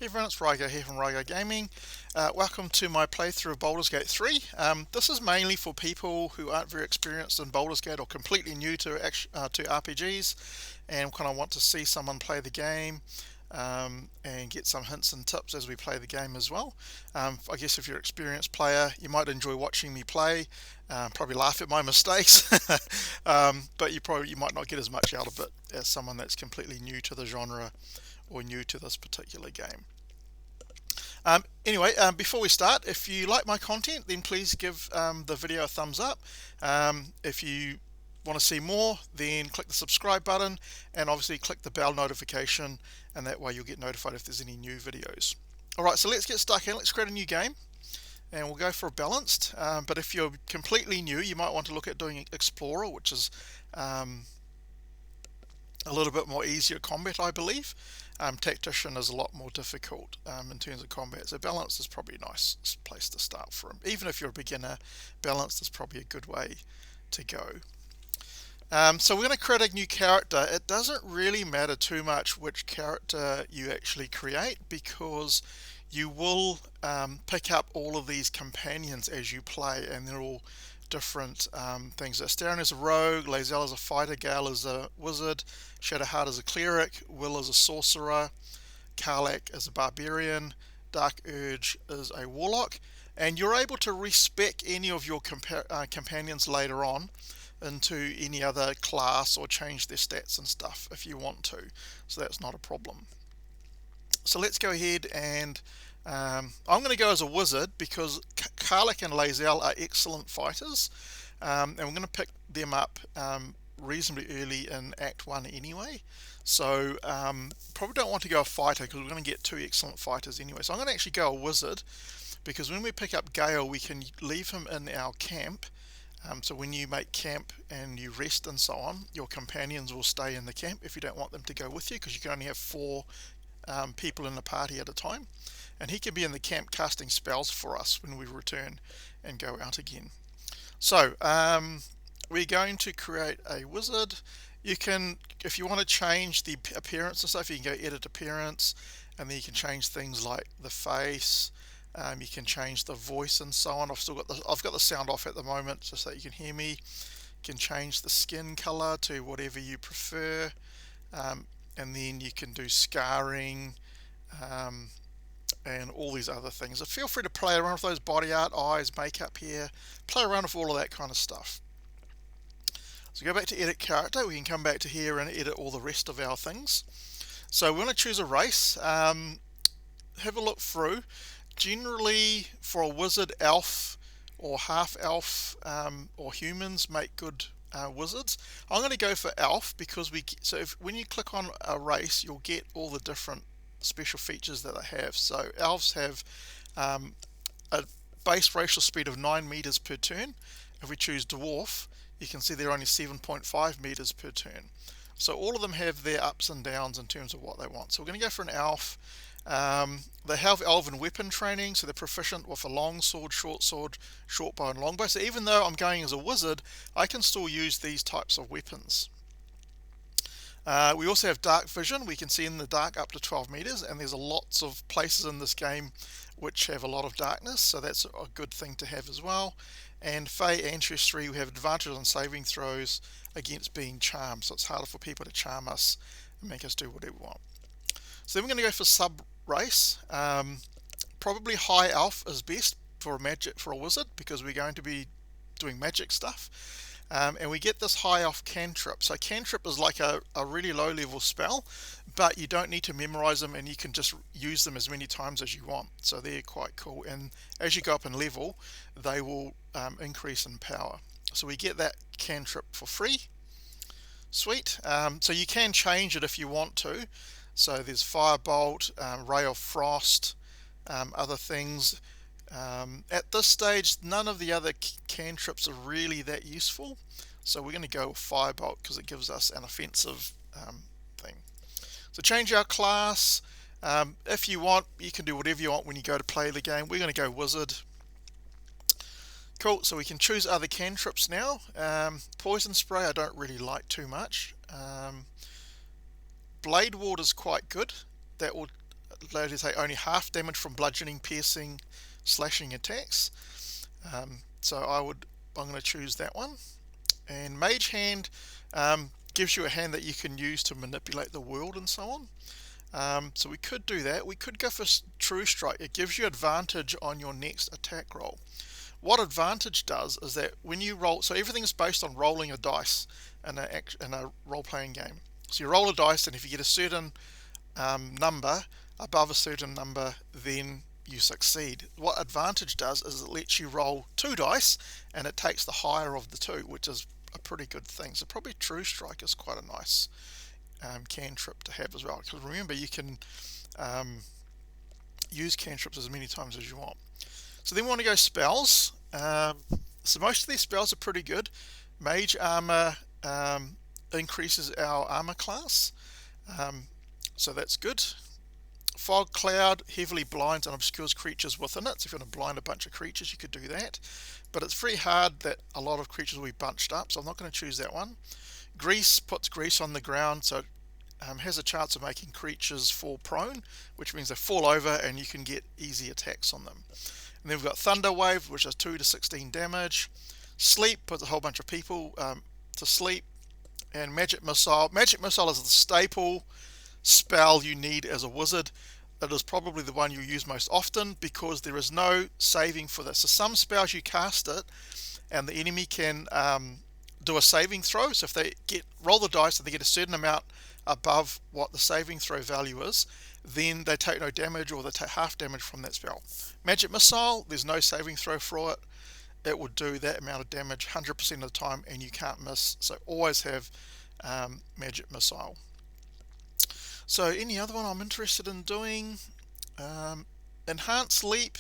Hey everyone, it's Rygo here from Rygo Gaming. Welcome to my playthrough of Baldur's Gate 3. This is mainly for people who aren't very experienced in Baldur's Gate or completely new to RPGs and kind of want to see someone play the game and get some hints and tips as we play the game as well. I guess if you're an experienced player, you might enjoy watching me play, probably laugh at my mistakes, but you might not get as much out of it as someone that's completely new to the genre or new to this particular game. Anyway, before we start, if you like my content, then please give the video a thumbs up. If you want to see more, then click the subscribe button and obviously click the bell notification, and that way you'll get notified if there's any new videos. Alright, so let's get stuck in. Let's create a new game and we'll go for a balanced. But if you're completely new, you might want to look at doing Explorer, which is a little bit more easier combat, I believe. Tactician is a lot more difficult in terms of combat, so balanced is probably a nice place to start from. Even if you're a beginner, balanced is probably a good way to go. So we're going to create a new character. It doesn't really matter too much which character you actually create, because you will pick up all of these companions as you play, and they're all different things. Astarion is a rogue, Lae'zel is a fighter, Gale is a wizard, Shadowheart is a cleric, Will is a sorcerer, Karlach is a barbarian, Dark Urge is a warlock, and you're able to respec any of your companions later on into any other class or change their stats and stuff if you want to, so that's not a problem. So let's go ahead and I'm going to go as a wizard because Karlach and Lae'zel are excellent fighters, and we're going to pick them up reasonably early in Act 1 anyway. So probably don't want to go a fighter because we're going to get two excellent fighters anyway. So I'm going to actually go a wizard, because when we pick up Gale, we can leave him in our camp. So when you make camp and you rest and so on, your companions will stay in the camp if you don't want them to go with you, because you can only have 4 people in the party at a time, and he can be in the camp casting spells for us when we return and go out again. So we're going to create a wizard. You can, if you want to change the appearance and stuff, you can go edit appearance, and then you can change things like the face. You can change the voice and so on. I've got the sound off at the moment just so that you can hear me. You can change the skin color to whatever you prefer, and then you can do scarring and all these other things. So feel free to play around with those body art, eyes, makeup here, play around with all of that kind of stuff. So go back to edit character. We can come back to here and edit all the rest of our things. So we're going to choose a race. Have a look through. Generally for a wizard, elf or half elf or humans make good wizards. I'm going to go for elf because when you click on a race, you'll get all the different special features that they have. So elves have a base racial speed of 9 meters per turn. If we choose dwarf, you can see they're only 7.5 meters per turn. So all of them have their ups and downs in terms of what they want. So we're going to go for an elf. They have elven weapon training, so they're proficient with a long sword, short bow and long bow. So even though I'm going as a wizard, I can still use these types of weapons. We also have dark vision. We can see in the dark up to 12 meters, and there's lots of places in this game which have a lot of darkness, so that's a good thing to have as well. And Fey Ancestry, we have advantage on saving throws against being charmed, so it's harder for people to charm us and make us do whatever we want. So then we're going to go for sub race. Probably high elf is best for a wizard, because we're going to be doing magic stuff. And we get this high elf cantrip. So cantrip is like a really low level spell, but you don't need to memorize them, and you can just use them as many times as you want. So they're quite cool, and as you go up in level, they will increase in power. So we get that cantrip for free. Sweet. So you can change it if you want to. So there's Firebolt, Ray of Frost, other things. At this stage, none of the other cantrips are really that useful, so we're going to go with Firebolt because it gives us an offensive thing. So change our class. If you want, you can do whatever you want when you go to play the game. We're going to go Wizard. Cool, so we can choose other cantrips now. Poison Spray I don't really like too much. Blade Ward is quite good. That will let's say only half damage from bludgeoning, piercing, slashing attacks. So I'm going to choose that one. And Mage Hand gives you a hand that you can use to manipulate the world and so on. So we could do that. We could go for True Strike. It gives you advantage on your next attack roll. What advantage does is that when you roll, so everything is based on rolling a dice in a role-playing game. So you roll a dice, and if you get a certain number above a certain number, then you succeed. What advantage does is it lets you roll 2 dice, and it takes the higher of the 2, which is a pretty good thing. So probably True Strike is quite a nice cantrip to have as well. Because remember, you can use cantrips as many times as you want. So then we want to go spells. So most of these spells are pretty good. Mage Armor increases our armor class, so that's good. Fog Cloud heavily blinds and obscures creatures within it. So if you want to blind a bunch of creatures, you could do that. But it's very hard that a lot of creatures will be bunched up, so I'm not going to choose that one. Grease puts grease on the ground, so it has a chance of making creatures fall prone, which means they fall over and you can get easy attacks on them. And then we've got Thunder Wave, which is 2 to 16 damage. Sleep puts a whole bunch of people to sleep. And Magic Missile. Magic Missile is the staple spell you need as a wizard. It is probably the one you use most often because there is no saving for this. So some spells you cast it and the enemy can do a saving throw. So if they roll the dice and they get a certain amount above what the saving throw value is, then they take no damage or they take half damage from that spell. Magic Missile, there's no saving throw for it. It will do that amount of damage 100% of the time and you can't miss. So always have Magic Missile. So any other one I'm interested in doing? Enhanced Leap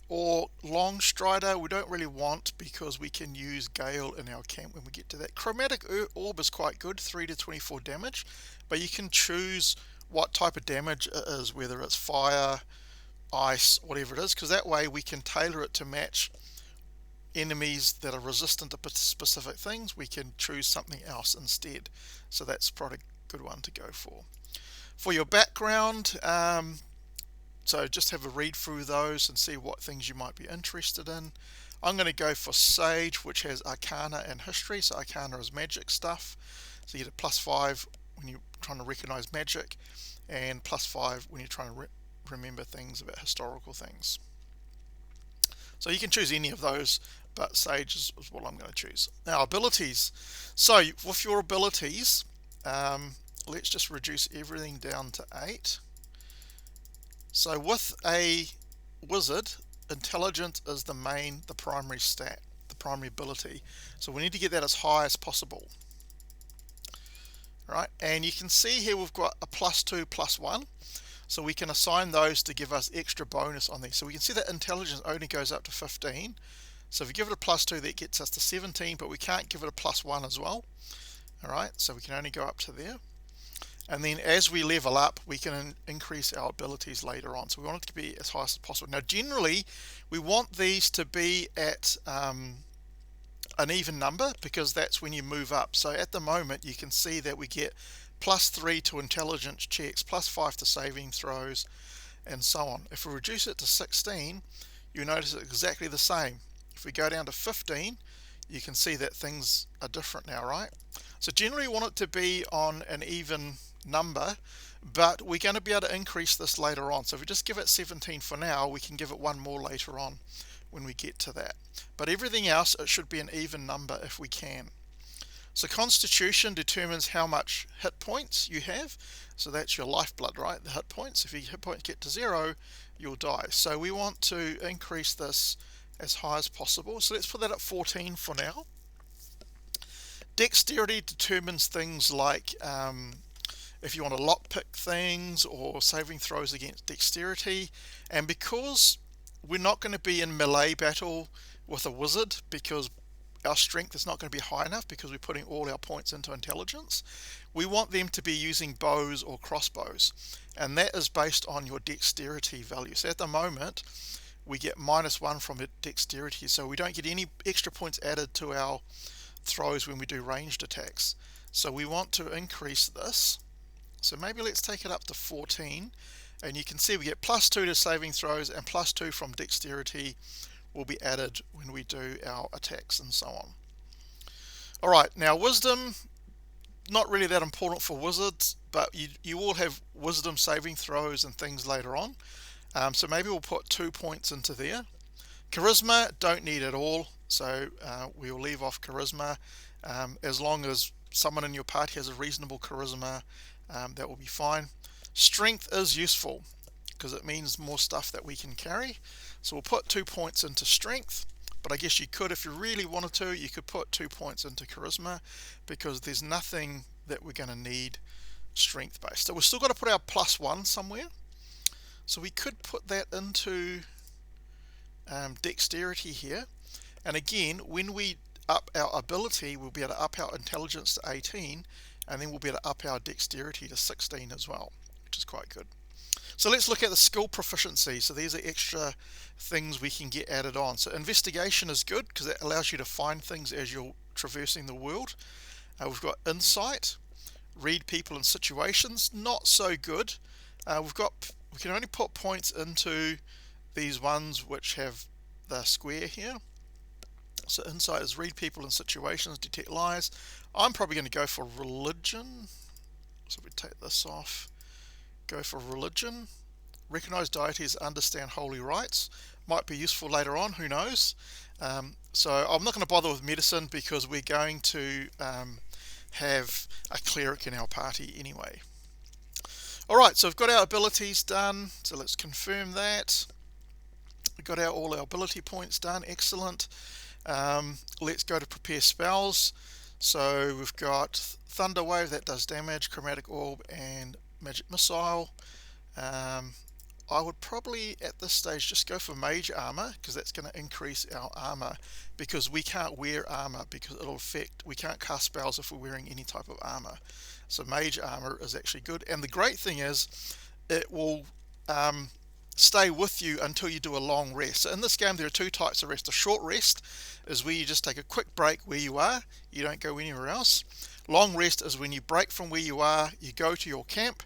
or Long Strider we don't really want because we can use Gale in our camp when we get to that. Chromatic Orb is quite good, 3 to 24 damage, but you can choose what type of damage it is, whether it's fire, ice, whatever it is, because that way we can tailor it to match enemies that are resistant to specific things. We can choose something else instead. So that's probably a good one to go for. For your background, so just have a read through those and see what things you might be interested in. I'm going to go for Sage, which has Arcana and History. So Arcana is magic stuff. So you get a +5 when you're trying to recognize magic, and +5 when you're trying to remember things about historical things. So you can choose any of those, but Sage is what I'm going to choose. Now abilities. So with your abilities, let's just reduce everything down to 8. So with a wizard, intelligence is the primary stat, the primary ability. So we need to get that as high as possible. Right, and you can see here we've got a +2, +1. So we can assign those to give us extra bonus on these. So we can see that intelligence only goes up to 15. So if we give it a +2, that gets us to 17, but we can't give it a +1 as well. All right, so we can only go up to there. And then as we level up, we can increase our abilities later on. So we want it to be as high as possible. Now, generally, we want these to be at an even number because that's when you move up. So at the moment, you can see that we get +3 to intelligence checks, +5 to saving throws, and so on. If we reduce it to 16, you notice it's exactly the same. If we go down to 15, you can see that things are different now, right? So generally you want it to be on an even number, but we're going to be able to increase this later on. So if we just give it 17 for now, we can give it one more later on when we get to that. But everything else, it should be an even number if we can. So Constitution determines how much hit points you have. So that's your lifeblood, right? The hit points. If your hit points get to 0, you'll die. So we want to increase this as high as possible. So let's put that at 14 for now. Dexterity determines things like if you want to lockpick things or saving throws against dexterity. And because we're not going to be in melee battle with a wizard because our strength is not going to be high enough because we're putting all our points into intelligence, we want them to be using bows or crossbows, and that is based on your dexterity value. So at the moment we get -1 from dexterity, so we don't get any extra points added to our throws when we do ranged attacks. So we want to increase this. So maybe let's take it up to 14, and you can see we get +2 to saving throws, and +2 from dexterity will be added when we do our attacks and so on. Alright, now wisdom, not really that important for wizards, but you will have wisdom saving throws and things later on. So maybe we'll put 2 points into there. Charisma, don't need at all, so we'll leave off charisma. As long as someone in your party has a reasonable charisma, that will be fine. Strength is useful because it means more stuff that we can carry, so we'll put 2 points into strength. But I guess you could, if you really wanted to, you could put 2 points into charisma, because there's nothing that we're going to need strength based. So we've still got to put our +1 somewhere, so we could put that into dexterity here. And again, when we up our ability, we'll be able to up our intelligence to 18, and then we'll be able to up our dexterity to 16 as well, which is quite good. So let's look at the skill proficiency. So these are extra things we can get added on. So investigation is good because it allows you to find things as you're traversing the world. We've got insight, read people and situations, not so good. We can only put points into these ones which have the square here. So insight is read people and situations, detect lies. I'm probably going to go for religion. So we take this off, go for religion. Recognize deities, understand holy rites. Might be useful later on, who knows. So I'm not going to bother with medicine because we're going to have a cleric in our party anyway. Alright, so we've got our abilities done, so let's confirm that. We've got all our ability points done, excellent. Let's go to prepare spells. So we've got Thunder Wave, that does damage, Chromatic Orb, and Magic Missile. I would probably at this stage just go for Mage Armor, because that's going to increase our armor, because we can't wear armor because it'll affect, we can't cast spells if we're wearing any type of armor. So Mage Armor is actually good, and the great thing is it will stay with you until you do a long rest. So in this game there are 2 types of rest. A short rest is where you just take a quick break where you are, you don't go anywhere else. Long rest is when you break from where you are, you go to your camp,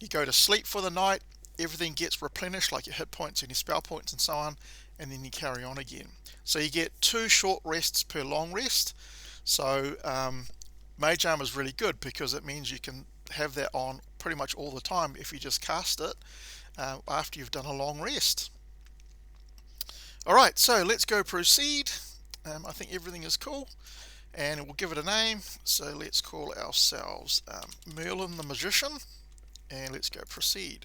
you go to sleep for the night, everything gets replenished, like your hit points and your spell points and so on, and then you carry on again. So you get 2 short rests per long rest. So Mage Armor is really good because it means you can have that on pretty much all the time if you just cast it after you've done a long rest. Alright, so let's go proceed. I think everything is cool, and we'll give it a name. So let's call ourselves Merlin the Magician, and let's go proceed.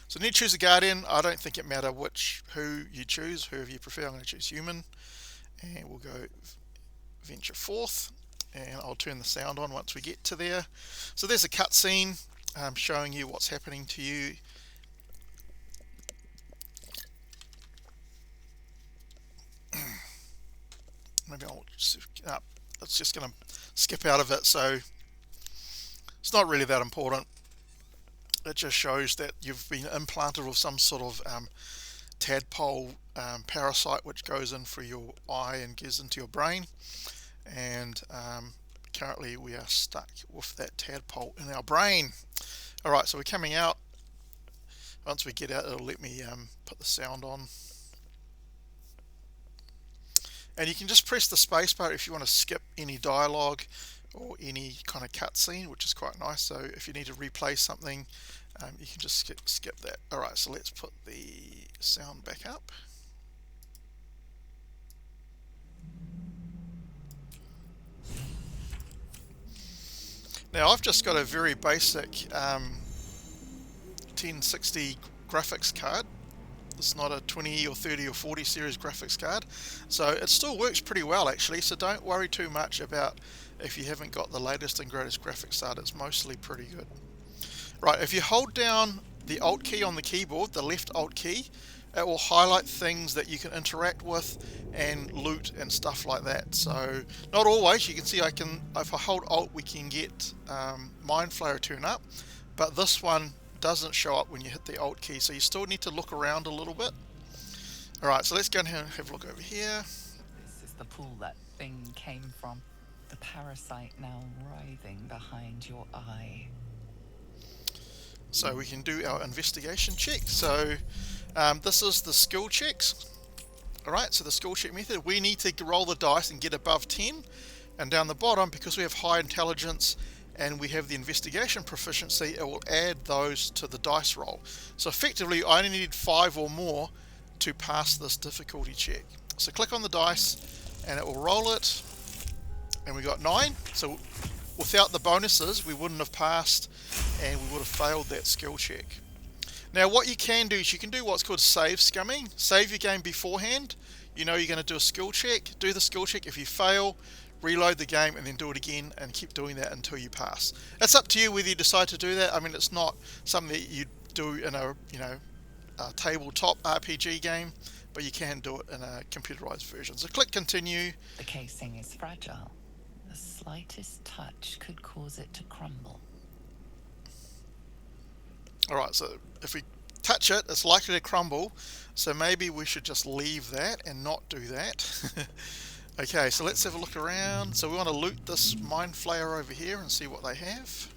So need to choose a guardian. I don't think it matters who you choose, whoever you prefer. I'm going to choose human, and we'll go venture forth, and I'll turn the sound on once we get to there. So there's a cutscene showing you what's happening to you. Maybe it's just going to skip out of it, so it's not really that important. It just shows that you've been implanted with some sort of tadpole parasite which goes in through your eye and gets into your brain, and currently we are stuck with that tadpole in our brain. Alright, so we're coming out. Once we get out, it'll let me put the sound on. And you can just press the spacebar if you want to skip any dialogue or any kind of cutscene, which is quite nice. So if you need to replay something, you can just skip that. Alright, so let's put the sound back up. Now I've just got a very basic 1060 graphics card. It's not a 20 or 30 or 40 series graphics card, so it still works pretty well actually, so don't worry too much about if you haven't got the latest and greatest graphics card. It's mostly pretty good. Right, if you hold down the Alt key on the keyboard, the left Alt key, it will highlight things that you can interact with and loot and stuff like that. So not always, you can see if I hold Alt we can get Mind Flayer turn up, but this one doesn't show up when you hit the Alt key, so you still need to look around a little bit. Alright, so let's go and have a look over here. This is the pool that thing came from. The parasite now writhing behind your eye. So we can do our investigation check. So this is the skill checks. Alright, so the skill check method, we need to roll the dice and get above 10. And down the bottom, because we have high intelligence and we have the investigation proficiency, it will add those to the dice roll. So effectively, I only need 5 or more to pass this difficulty check. So click on the dice and it will roll it. And we got 9. So without the bonuses, we wouldn't have passed and we would have failed that skill check. Now what you can do is you can do what's called save scumming. Save your game beforehand. You know you're going to do a skill check. Do the skill check. If you fail, reload the game and then do it again and keep doing that until you pass. It's up to you whether you decide to do that. I mean, it's not something that you do in a a tabletop RPG game, but you can do it in a computerized version. So click continue. The casing is fragile. The slightest touch could cause it to crumble. Alright, so if we touch it, it's likely to crumble, so maybe we should just leave that and not do that. Okay, so let's have a look around. So we want to loot this Mind Flayer over here and see what they have.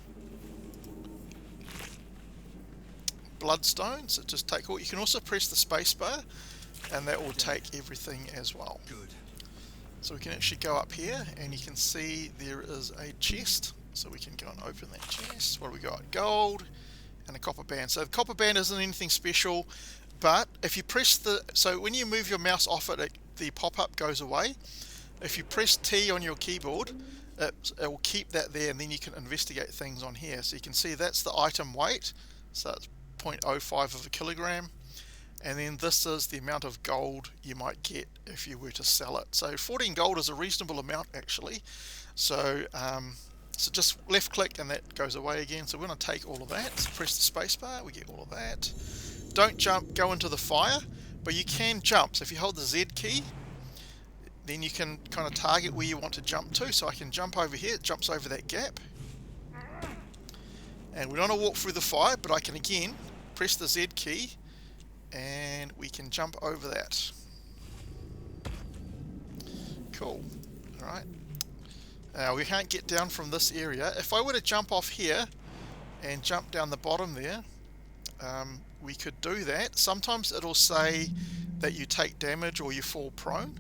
Bloodstone, so just take all. You can also press the spacebar and that will take everything as well. Good. So we can actually go up here and you can see there is a chest, so we can go and open that chest. What do we got? Gold and a copper band. So the copper band isn't anything special, but if you press so when you move your mouse off it, the pop-up goes away. If you press T on your keyboard, it will keep that there, and then you can investigate things on here. So you can see that's the item weight, so it's 0.05 of a kilogram, and then this is the amount of gold you might get if you were to sell it. So 14 gold is a reasonable amount actually. So so just left click and that goes away again. So we're going to take all of that. So press the space bar, we get all of that. Don't jump, go into the fire, but you can jump. So if you hold the Z key, then you can kind of target where you want to jump to. So I can jump over here, it jumps over that gap. And we don't want to walk through the fire, but I can again press the Z key and we can jump over that. Cool. Alright. Now we can't get down from this area. If I were to jump off here and jump down the bottom there, we could do that. Sometimes it'll say that you take damage or you fall prone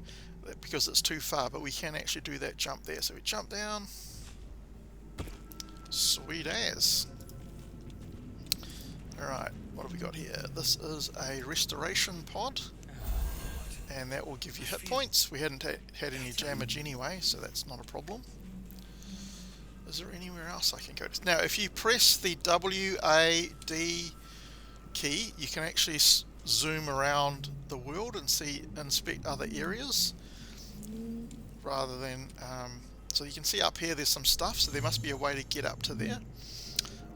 because it's too far, but we can actually do that jump there. So we jump down. Sweet as. Alright, what have we got here? This is a restoration pod, and that will give you hit points. We hadn't had any damage anyway, so that's not a problem. Is there anywhere else I can go to? Now, if you press the WAD key, you can actually zoom around the world and inspect other areas, rather than so you can see up here there's some stuff, so there must be a way to get up to there.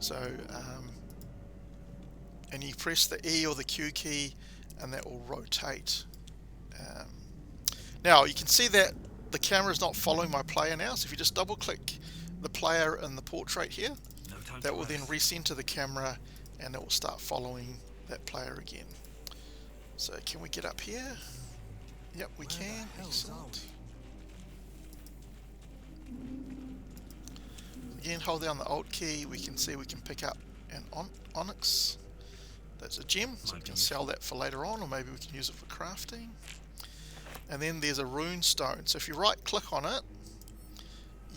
So and you press the E or the Q key and that will rotate. Now you can see that the camera is not following my player now, so if you just double click the player in the portrait here, that will then recenter the camera and it will start following that player again. So can we get up here? Yep, we can. Excellent. Again, hold down the Alt key, we can see we can pick up an onyx. That's a gem, so we can sell that for later on, or maybe we can use it for crafting. And then there's a rune stone. So if you right click on it,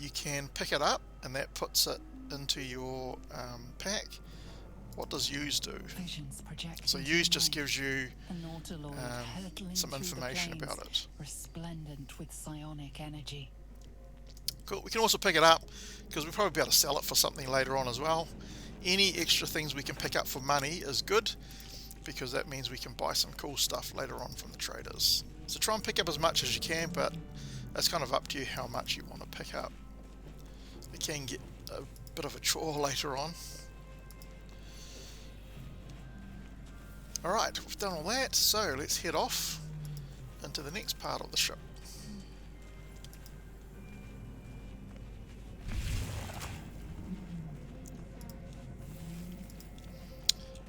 you can pick it up and that puts it into your pack. What does use do? So use just gives you some information about it. Resplendent with psionic energy. Cool. We can also pick it up because we'll probably be able to sell it for something later on as well. Any extra things we can pick up for money is good, because that means we can buy some cool stuff later on from the traders. So try and pick up as much as you can, but it's kind of up to you how much you want to pick up. It can get a bit of a chore later on. Alright, we've done all that, so let's head off into the next part of the ship.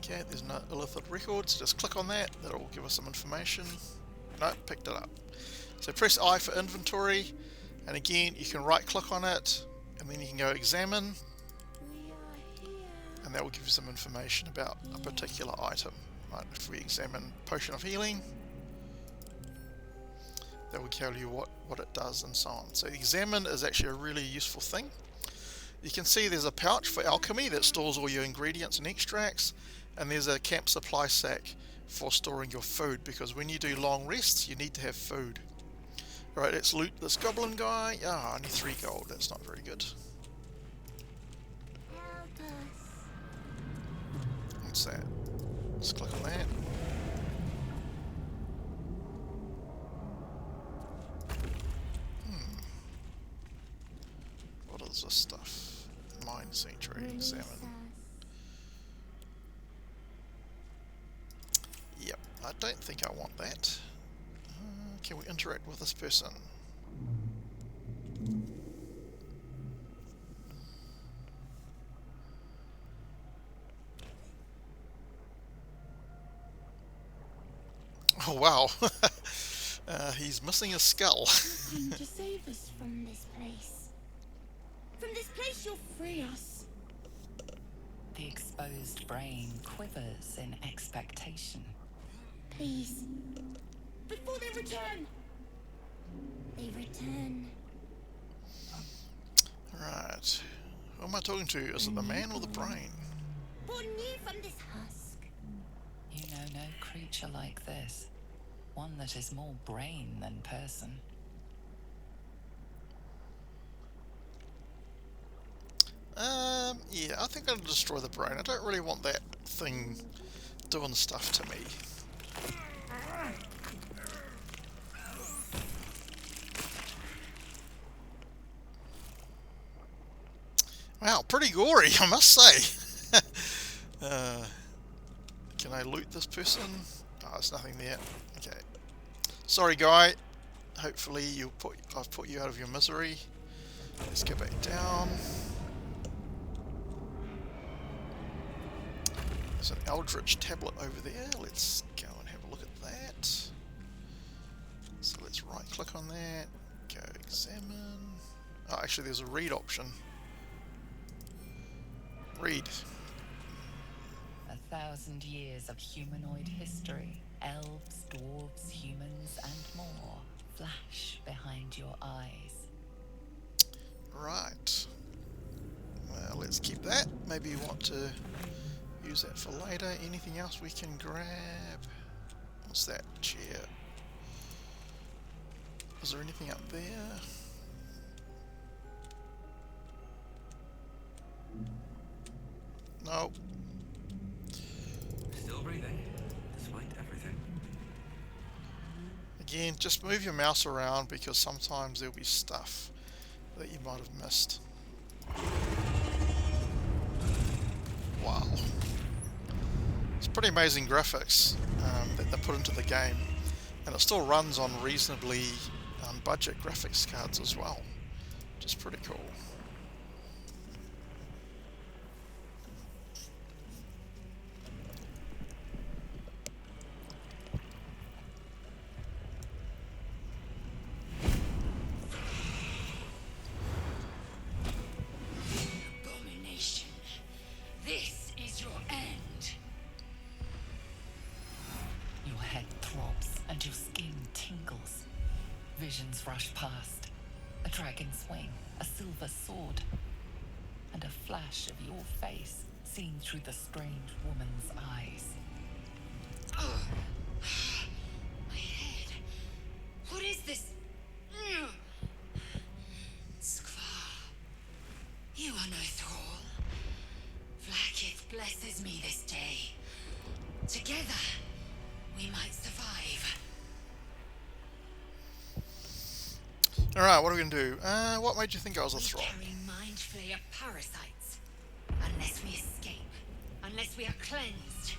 Okay, there's no illithid records, just click on that, that'll give us some information. No, picked it up. So press I for inventory, and again you can right click on it, and then you can go examine, and that will give you some information about a particular item. Right, if we examine Potion of Healing, that will tell you what it does and so on. So examine is actually a really useful thing. You can see there's a pouch for alchemy that stores all your ingredients and extracts, and there's a camp supply sack for storing your food, because when you do long rests you need to have food. Alright, let's loot this goblin guy. Ah, only 3 gold, that's not very good. What's that? Let's click on that. What is this stuff? Mine sanctuary, examine. Yep, I don't think I want that. Can we interact with this person? Oh wow, he's missing a skull. Come to save us from this place. From this place you'll free us. The exposed brain quivers in expectation. Please. Before they return. They return. Right. Who am I talking to? Is it the man or the brain? Born new from this husk. You know no creature like this. One that is more brain than person. Yeah, I think I'll destroy the brain. I don't really want that thing doing stuff to me. Wow, pretty gory, I must say. Can I loot this person? Oh, there's nothing there. Okay. Sorry, guy. Hopefully I've put you out of your misery. Let's go back down. There's an Eldritch tablet over there. Let's go and have a look at that. So let's right click on that. Go examine. Oh, actually there's a read option. Read. 1,000 years of humanoid history. Elves, dwarves, humans, and more flash behind your eyes. Right. Well, let's keep that. Maybe you want to use that for later. Anything else we can grab? What's that? Chair. Is there anything up there? No. Still breathing, despite everything. Again, just move your mouse around because sometimes there'll be stuff that you might have missed. Wow. It's pretty amazing graphics that they put into the game, and it still runs on reasonably budget graphics cards as well, which is pretty cool. Abomination. This is your end. Your head throbs and your skin tingles. Visions rush past. A dragon's wing, a silver sword, and a flash of your face seen through the strange woman's eyes. My head. What is this? Skvar. You are no thrall. Vlaakith blesses me this day. Together, we might survive. Alright, what are we going to do? What made you think I was a We thrall? carry mind flayer parasites. Unless we escape, unless we are cleansed,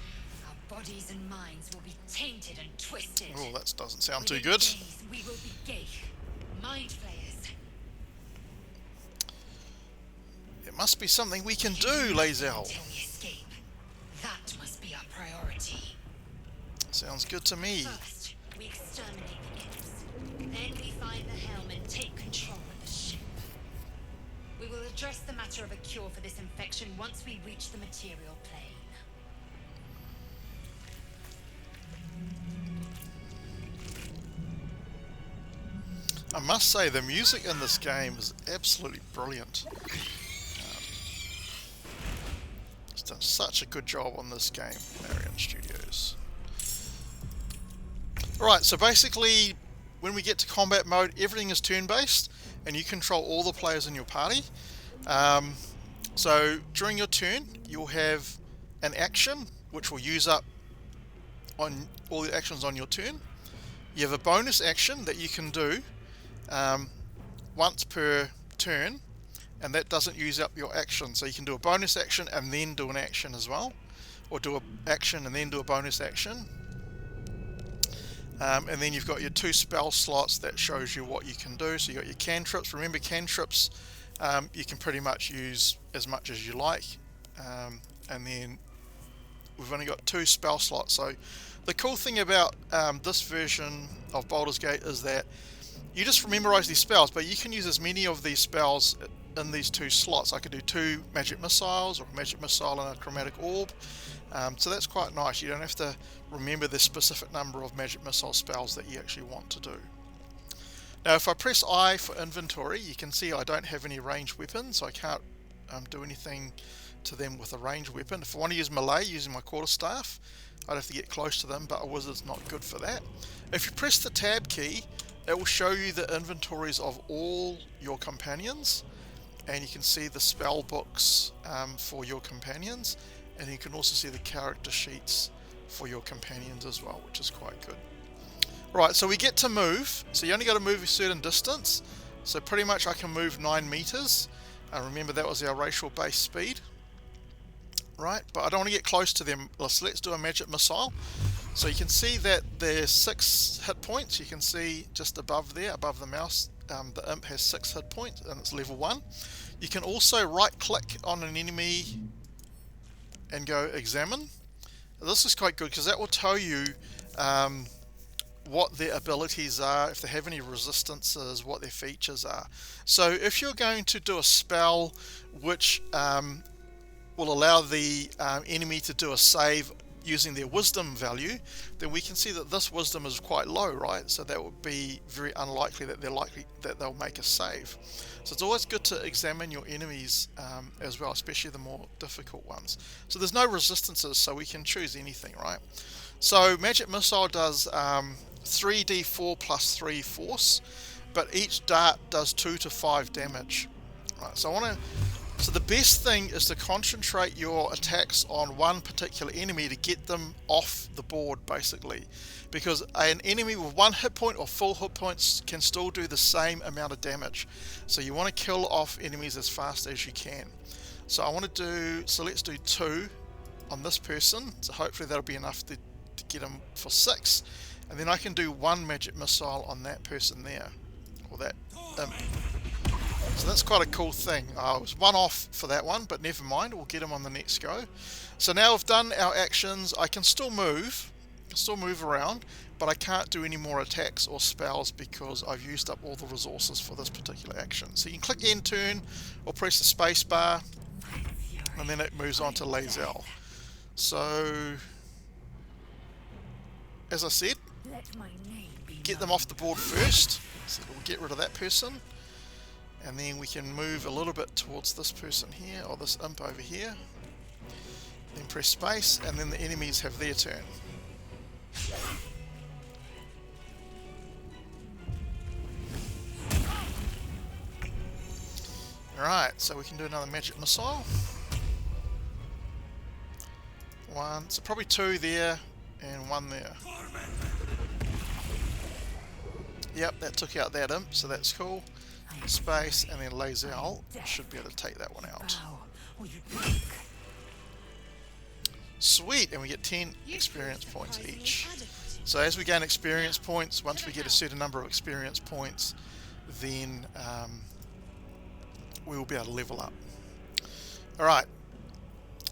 our bodies and minds will be tainted and twisted. Oh, that doesn't sound too Within good. days, we will be Geich, mind flayers. It must be something we can We do, nothing Lae'zel. until we escape. That must be our priority. Sounds good to me. First, we exterminate the imps. Then we find the helm and take control of the ship. We will address the matter of a cure for this infection once we reach the material plane. I must say, the music in this game is absolutely brilliant. It's done such a good job on this game, Marion Studios. Right, so basically, when we get to combat mode, everything is turn-based, and you control all the players in your party. So during your turn, you'll have an action, which will use up on all the actions on your turn. You have a bonus action that you can do once per turn, and that doesn't use up your action. So you can do a bonus action and then do an action as well, or do an action and then do a bonus action. And then you've got your 2 spell slots that shows you what you can do. So you've got your cantrips. Remember, cantrips you can pretty much use as much as you like. And then we've only got 2 spell slots. So the cool thing about this version of Baldur's Gate is that you just memorize these spells, but you can use as many of these spells in these 2 slots. I could do 2 magic missiles, or a magic missile and a chromatic orb. So that's quite nice. You don't have to remember the specific number of magic missile spells that you actually want to do. Now if I press I for inventory, you can see I don't have any ranged weapons, so I can't do anything to them with a ranged weapon. If I want to use melee using my quarterstaff, I'd have to get close to them, but a wizard's not good for that. If you press the tab key, it will show you the inventories of all your companions, and you can see the spell books for your companions, and you can also see the character sheets for your companions as well, which is quite good. Right, so we get to move. So you only got to move a certain distance. So pretty much I can move 9 meters. Remember, that was our racial base speed. Right, but I don't want to get close to them. So let's do a magic missile. So you can see that there's 6 hit points. You can see just above there, above the mouse, the imp has 6 hit points, and it's level 1. You can also right click on an enemy and go examine. This is quite good because that will tell you what their abilities are, if they have any resistances, what their features are. So if you're going to do a spell which will allow the enemy to do a save using their wisdom value, then we can see that this wisdom is quite low, right? So that would be very unlikely that they'll make a save. So it's always good to examine your enemies as well, especially the more difficult ones. So there's no resistances, so we can choose anything, right? So Magic Missile does 3d4 plus 3 force, but each dart does 2 to 5 damage. Right, so the best thing is to concentrate your attacks on one particular enemy to get them off the board, basically, because an enemy with 1 hit point or full hit points can still do the same amount of damage. So you want to kill off enemies as fast as you can. So let's do 2 on this person. So hopefully that'll be enough to get him for 6, and then I can do 1 magic missile on that person there, or that imp. So that's quite a cool thing. I was 1 off for that one, but never mind, we'll get him on the next go. So now we've done our actions. I can still move around, but I can't do any more attacks or spells because I've used up all the resources for this particular action. So you can click end turn or press the space bar, and then it moves on to Lae'zel. So as I said, get them off the board first. So we'll get rid of that person, and then we can move a little bit towards this person here, or this imp over here. Then press space, and then the enemies have their turn. Alright, so we can do another magic missile. 1, so probably 2 there, and 1 there. Yep, that took out that imp, so that's cool. Space, and then Lae'zel should be able to take that one out. Sweet, and we get 10 experience points each. So as we gain experience points, once we get a certain number of experience points, then we will be able to level up. Alright,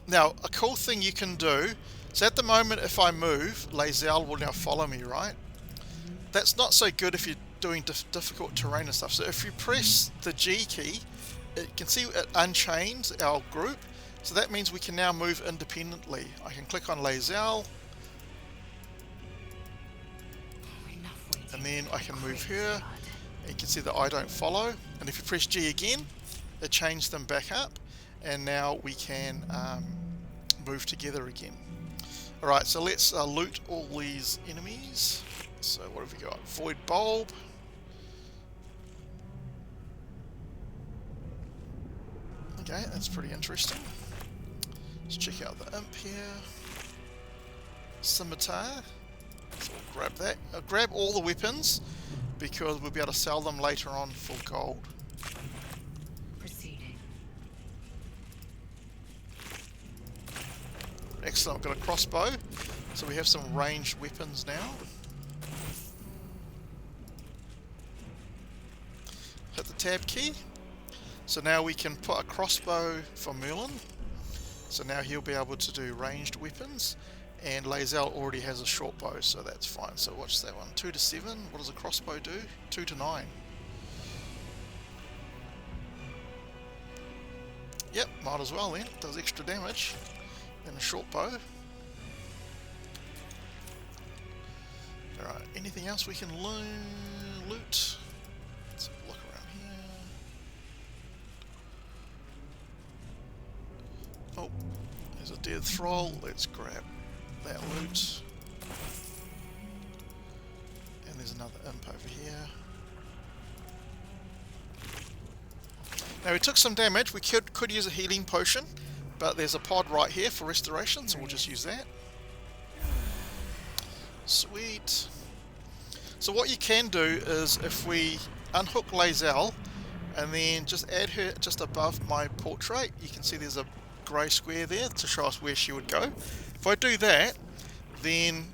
now a cool thing you can do, so at the moment if I move, Lae'zel will now follow me, right? That's not so good if you're doing difficult terrain and stuff. So if you press the G key you can see it unchains our group, so that means we can now move independently. I can click on Lae'zel, and then I can move her, and you can see that I don't follow, and if you press G again, it changed them back up, and now we can move together again. Alright, so let's loot all these enemies. So what have we got? Void Bulb. Okay, that's pretty interesting. Let's check out the imp here. Scimitar. So we'll grab that. I'll grab all the weapons because we'll be able to sell them later on for gold. Proceeding. Excellent, I've got a crossbow. So we have some ranged weapons now. Hit the tab key. So now we can put a crossbow for Merlin. So now he'll be able to do ranged weapons. And Lae'zel already has a short bow, so that's fine. So what's that one? 2 to 7. What does a crossbow do? 2 to 9. Yep, might as well then. Does extra damage than a short bow. Alright, anything else we can loot? Let's have a look around here. Oh, there's a dead thrall. Let's grab that loot. And there's another imp over here. Now we took some damage. We could use a healing potion, but there's a pod right here for restoration, so we'll just use that. Sweet. So what you can do is if we unhook Lae'zel and then just add her just above my portrait, you can see there's a grey square there to show us where she would go. If I do that, then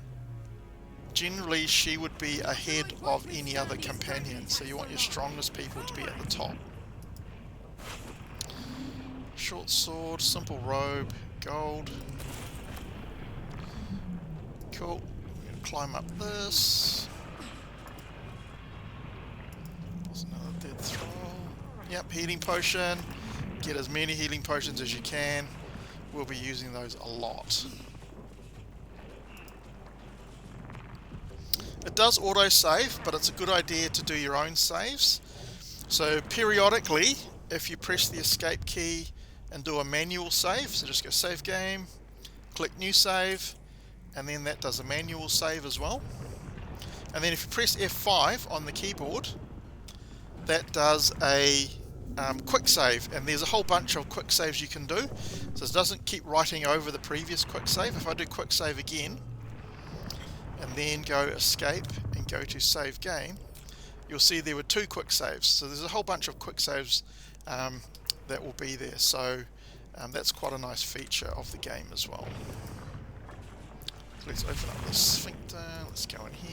generally she would be ahead of any other companion, so you want your strongest people to be at the top. Short sword, simple robe, gold. Cool. I'm going to climb up this. There's another dead thrall. Yep, healing potion. Get as many healing potions as you can. We'll be using those a lot. It does auto-save, but it's a good idea to do your own saves. So periodically, if you press the escape key and do a manual save, so just go save game, click new save, and then that does a manual save as well. And then if you press F5 on the keyboard, that does a quick save, and there's a whole bunch of quick saves you can do, so it doesn't keep writing over the previous quick save. If I do quick save again and then go escape and go to save game, you'll see there were 2 quick saves, so there's a whole bunch of quick saves that will be there, so that's quite a nice feature of the game as well. So let's open up the sphincter, let's go in here.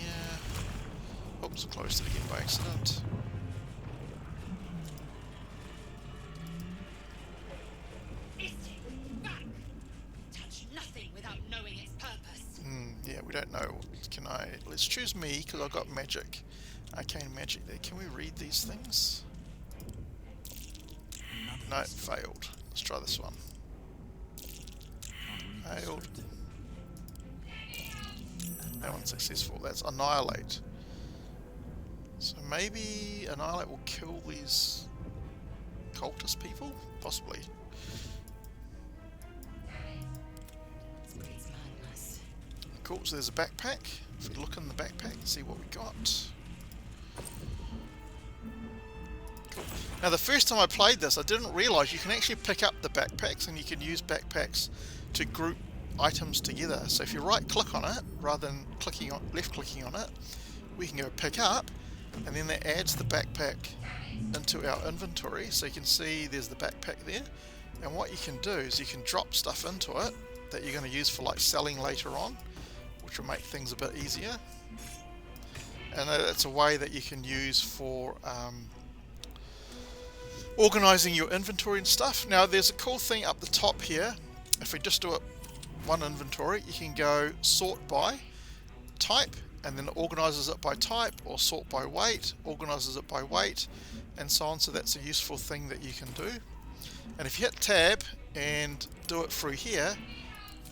Oops, closed it again by accident. Yeah, we don't know. Can I... Let's choose me, because I've got magic. Arcane magic there. Can we read these things? No, failed. Let's try this one. Failed. That one's successful. That's Annihilate. So maybe Annihilate will kill these cultist people? Possibly. Cool, so there's a backpack. If we look in the backpack and see what we got. Cool. Now the first time I played this, I didn't realise you can actually pick up the backpacks, and you can use backpacks to group items together. So if you right click on it, rather than left clicking on it, we can go pick up, and then that adds the backpack into our inventory. So you can see there's the backpack there, and what you can do is you can drop stuff into it that you're going to use for like selling later on, which will make things a bit easier. And it's a way that you can use for organising your inventory and stuff. Now there's a cool thing up the top here. If we just do it one inventory, you can go sort by type, and then it organizes it by type or sort by weight, organizes it by weight, and so on. So that's a useful thing that you can do. And if you hit tab and do it through here,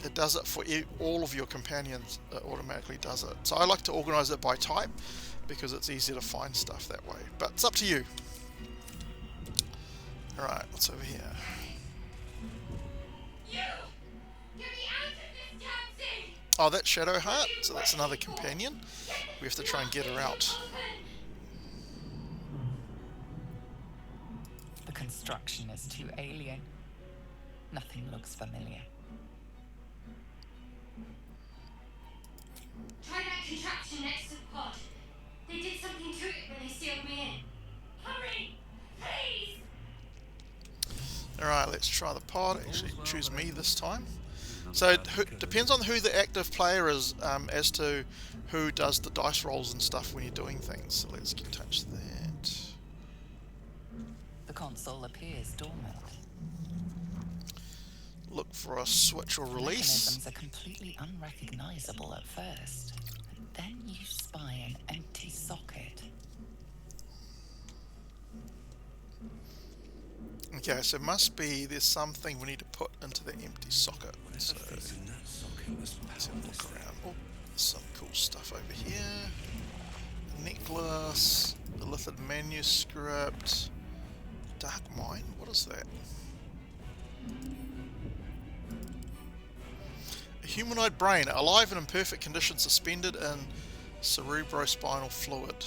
it does it for all of your companions. It automatically does it. So I like to organize it by type because it's easier to find stuff that way, but it's up to you. Alright, what's over here? You! Get me out of this taxi! Oh, that's Shadow Heart, so that's another companion. We have to try and get her out. The construction is too alien. Nothing looks familiar. Try that contraption next to the pod. They did something to it when they sealed me in. Hurry! Please! Alright, let's try the pod. Actually, choose me this time. So it depends on who the active player is as to who does the dice rolls and stuff when you're doing things. So let's touch that. The console appears dormant. Look for a switch or release. Mechanisms are completely unrecognizable at first. Then you spy an empty socket. Okay, so it must be there's something we need to put into the empty socket. So let's have a look around. Oh, there's some cool stuff over here. Necklace, the Lithid manuscript, Dark Mine. What is that? A humanoid brain, alive and in perfect condition, suspended in cerebrospinal fluid.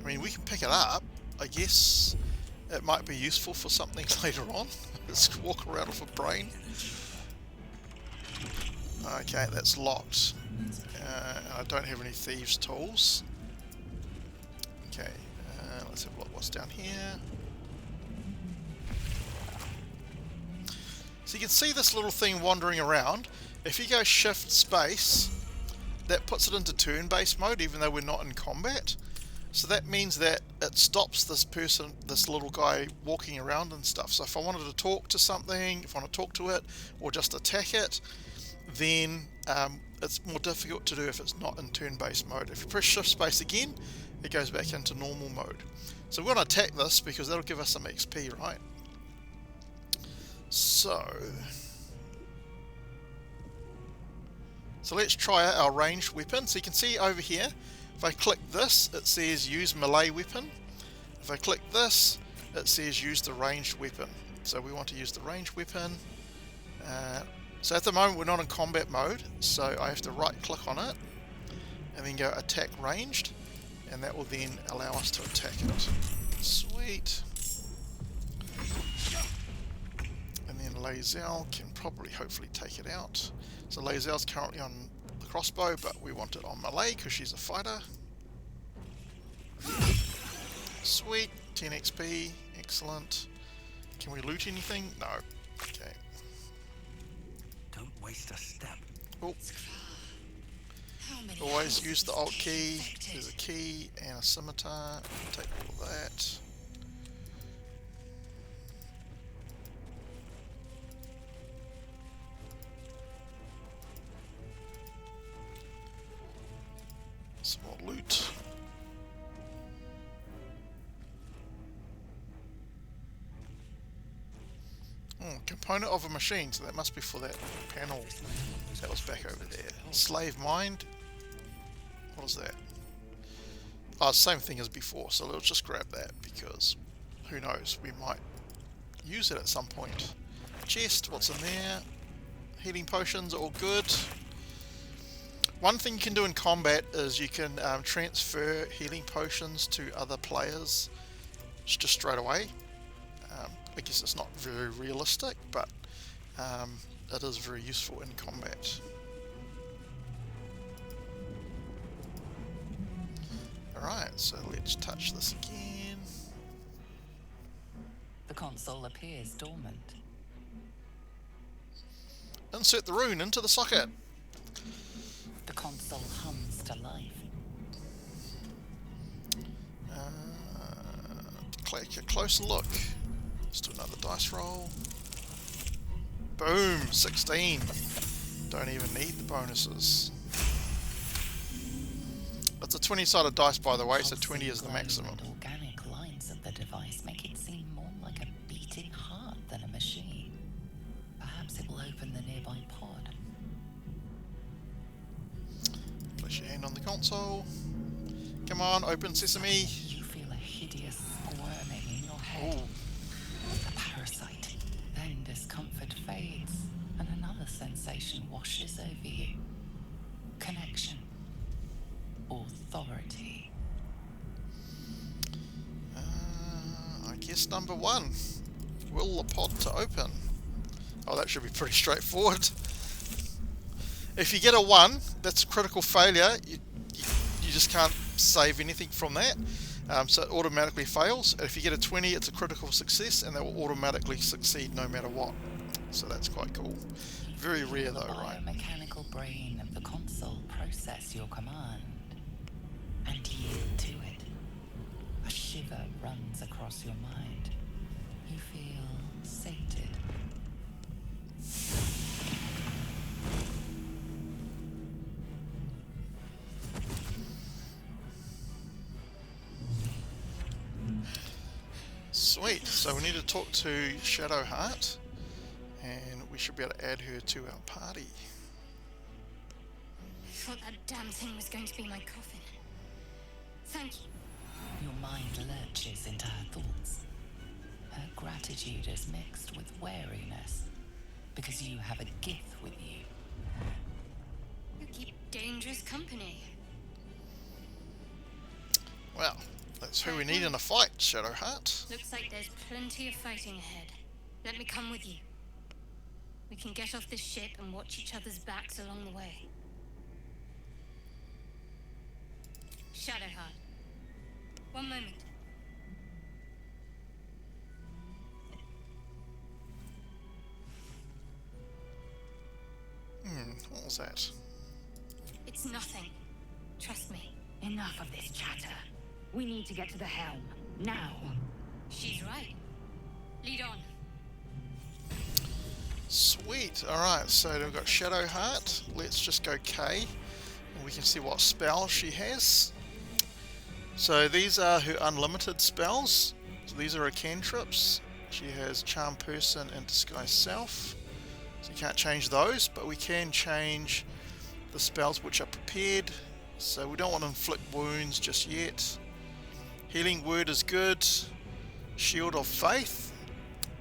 I mean, we can pick it up. I guess it might be useful for something later on. Let's walk around with a brain. Okay, that's locked. I don't have any thieves' tools. Okay, let's have a look what's down here. So you can see this little thing wandering around. If you go shift space, that puts it into turn-based mode even though we're not in combat. So that means that it stops this person, this little guy, walking around and stuff. So if I wanted to talk to something, if I want to talk to it, or just attack it, then it's more difficult to do if it's not in turn-based mode. If you press shift space again, it goes back into normal mode. So we're going to attack this because that'll give us some XP, right? So let's try out our ranged weapon. So you can see over here, if I click this, it says use melee weapon. If I click this, it says use the ranged weapon. So we want to use the ranged weapon. So at the moment we're not in combat mode, so I have to right click on it and then go attack ranged, and that will then allow us to attack it. Sweet. And then Lae'zel can probably hopefully take it out. So Lae'zel's currently on the crossbow, but we want it on melee because she's a fighter. Sweet, 10 XP, excellent. Can we loot anything? No. Okay. Don't waste a step. Oh. How many Always houses use the was alt this key. infected? There's a key and a scimitar. Take all of that. Some more loot. Component of a machine, so that must be for that panel that was back over there. Slave mind. What is that? Oh, same thing as before, so let's just grab that because who knows, we might use it at some point. Chest, what's in there? Healing potions, all good. One thing you can do in combat is you can transfer healing potions to other players just straight away. I guess it's not very realistic, but it is very useful in combat. Alright, so let's touch this again. The console appears dormant. Insert the rune into the socket. The console hums to life. Take a closer look. Let's do another dice roll. Boom, 16. Don't even need the bonuses. 20-sided dice, by the way, so Pulsing 20 is the glow maximum. and organic lines of the device make it seem more like a beating heart than a machine. Perhaps it will open the nearby pod. Place your hand on the console. Come on, open sesame. You feel a hideous squirming in your head. Ooh. The parasite. Then discomfort fades, and another sensation washes over you. Connection. Authority. I guess number 1. Will the pod to open? Oh, that should be pretty straightforward. If you get a 1, that's a critical failure. You just can't save anything from that. So it automatically fails. If you get a 20, it's a critical success, and they will automatically succeed no matter what. So that's quite cool. Very rare though, right? The biomechanical brain of the console process your command and yield to it. A shiver runs across your mind. You feel sated. Sweet. So we need to talk to Shadowheart, and we should be able to add her to our party. I thought that damn thing was going to be my coffin. Thank you. Your mind lurches into her thoughts. Her gratitude is mixed with wariness, because you have a gift with you. You keep dangerous company. Well, that's who we need in a fight, Shadowheart. Looks like there's plenty of fighting ahead. Let me come with you. We can get off this ship and watch each other's backs along the way. Shadowheart. One moment. What was that? It's nothing. Trust me. Enough of this chatter. We need to get to the helm. Now. She's right. Lead on. Sweet. Alright, so we've got Shadowheart. Let's just go K, and we can see what spells she has. So these are her unlimited spells. So these are her cantrips. She has Charm Person and Disguise Self. So you can't change those, but we can change the spells which are prepared. So we don't want to inflict wounds just yet. Healing Word is good. Shield of Faith.